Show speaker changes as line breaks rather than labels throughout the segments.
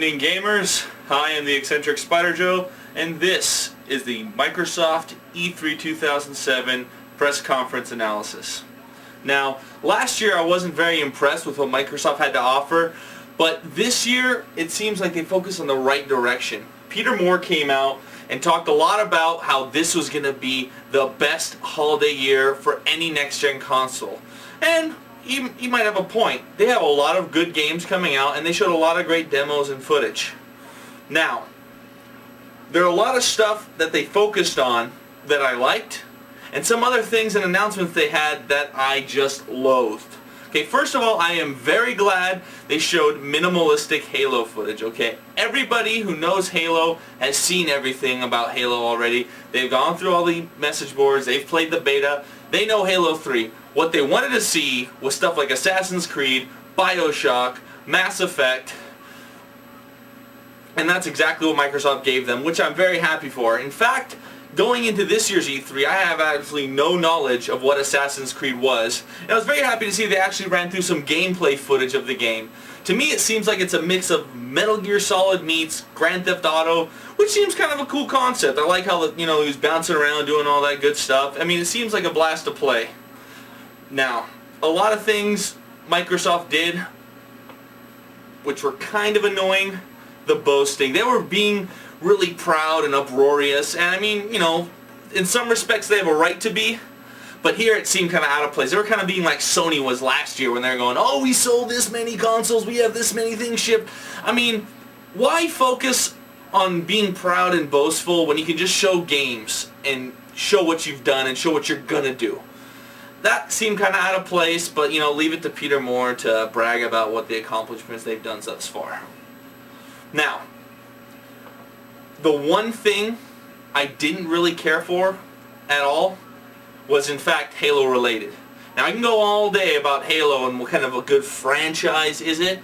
evening, gamers. I am the Eccentric Spider Joe, and this is the Microsoft E3 2007 press conference analysis. Now, last year I wasn't very impressed with what Microsoft had to offer, but this year it seems like they focused on the right direction. Peter Moore came out and talked a lot about how this was going to be the best holiday year for any next-gen console. And he might have a point. They have a lot of good games coming out, and they showed a lot of great demos and footage. Now, there are a lot of stuff that they focused on that I liked, and some other things and announcements they had that I just loathed. Okay, first of all, I am very glad they showed minimalistic Halo footage, okay? Everybody who knows Halo has seen everything about Halo already. They've gone through all the message boards, they've played the beta, they know Halo 3. What they wanted to see was stuff like Assassin's Creed, BioShock, Mass Effect, and that's exactly what Microsoft gave them, which I'm very happy for. In fact, going into this year's E3, I have absolutely no knowledge of what Assassin's Creed was, and I was very happy to see they actually ran through some gameplay footage of the game. To me, it seems like it's a mix of Metal Gear Solid meets Grand Theft Auto, which seems kind of a cool concept. I like how, he was bouncing around doing all that good stuff. I mean, it seems like a blast to play. Now, a lot of things Microsoft did, which were kind of annoying. The boasting. They were being really proud and uproarious, and I mean, in some respects they have a right to be, but here it seemed kind of out of place. They were kind of being like Sony was last year when they were going, oh, we sold this many consoles, we have this many things shipped. I mean, why focus on being proud and boastful when you can just show games and show what you've done and show what you're gonna do? That seemed kind of out of place, but leave it to Peter Moore to brag about what the accomplishments they've done thus far. Now, the one thing I didn't really care for at all was in fact Halo related. Now I can go all day about Halo and what kind of a good franchise is it,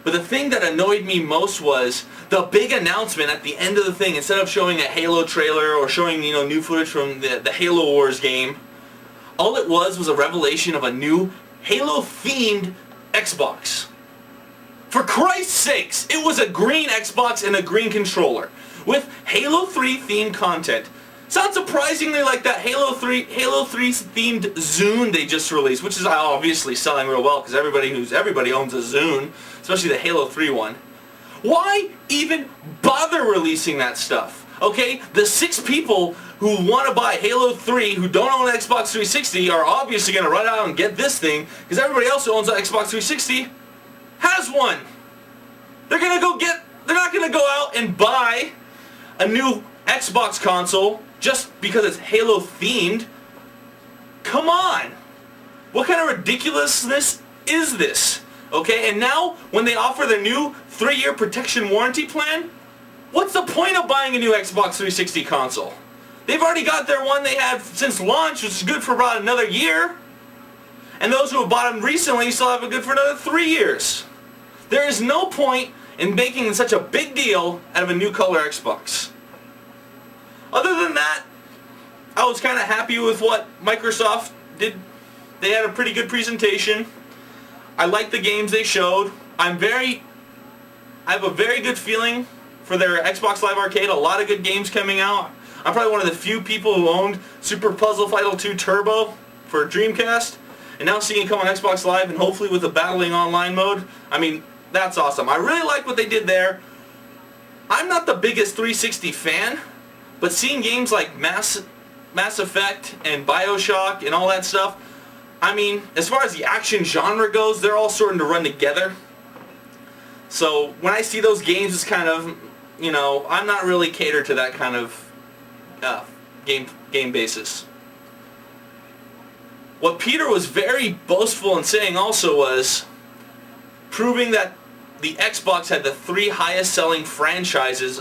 but the thing that annoyed me most was the big announcement at the end of the thing. Instead of showing a Halo trailer or showing new footage from the Halo Wars game, all it was a revelation of a new Halo themed Xbox. For Christ's sakes, it was a green Xbox and a green controller with Halo 3 themed content. Sounds surprisingly like that Halo 3 themed Zune they just released, which is obviously selling real well because everybody owns a Zune, especially the Halo 3 one. Why even bother releasing that stuff? Okay, the 6 people who want to buy Halo 3 who don't own an Xbox 360 are obviously going to run out and get this thing because everybody else who owns an Xbox 360 has one. They're not gonna go out and buy a new Xbox console just because it's Halo themed. Come on! What kind of ridiculousness is this? Okay, and now when they offer the new 3-year protection warranty plan, what's the point of buying a new Xbox 360 console? They've already got their one they had since launch, which is good for about another year. And those who have bought them recently still have it good for another 3 years. There is no point in making such a big deal out of a new color Xbox. Other than that, I was kind of happy with what Microsoft did. They had a pretty good presentation. I like the games they showed. I have a very good feeling for their Xbox Live Arcade. A lot of good games coming out. I'm probably one of the few people who owned Super Puzzle Fighter 2 Turbo for Dreamcast. And now seeing it come on Xbox Live and hopefully with a battling online mode, I mean, that's awesome. I really like what they did there. I'm not the biggest 360 fan, but seeing games like Mass Effect and BioShock and all that stuff, I mean, as far as the action genre goes, they're all starting to run together. So when I see those games, it's kind of, I'm not really catered to that kind of game basis. What Peter was very boastful in saying also was proving that the Xbox had the 3 highest selling franchises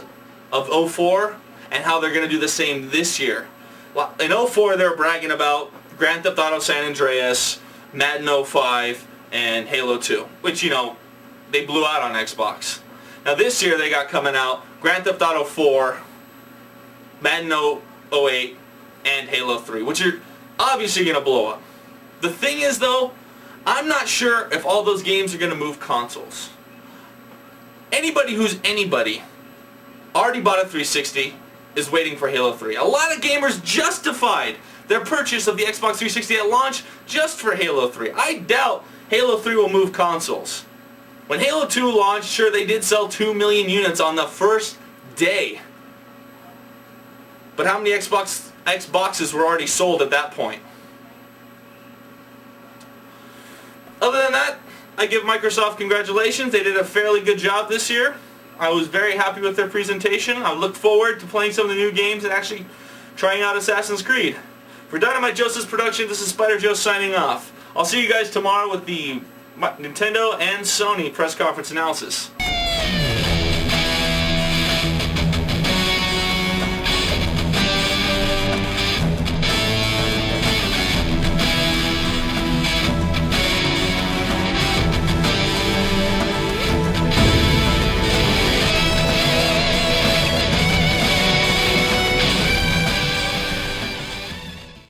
of 04 and how they're going to do the same this year. Well, in 04 they were bragging about Grand Theft Auto San Andreas, Madden 05, and Halo 2, which, they blew out on Xbox. Now this year they got coming out Grand Theft Auto 4, Madden 08, and Halo 3, which are obviously going to blow up. The thing is, though, I'm not sure if all those games are going to move consoles. Anybody who's anybody already bought a 360 is waiting for Halo 3. A lot of gamers justified their purchase of the Xbox 360 at launch just for Halo 3. I doubt Halo 3 will move consoles. When Halo 2 launched, sure, they did sell 2 million units on the first day. But how many Xboxes were already sold at that point? Other than that, I give Microsoft congratulations. They did a fairly good job this year. I was very happy with their presentation. I look forward to playing some of the new games and actually trying out Assassin's Creed. For Dynamite Joseph's production, this is Spider Joe signing off. I'll see you guys tomorrow with the Nintendo and Sony press conference analysis.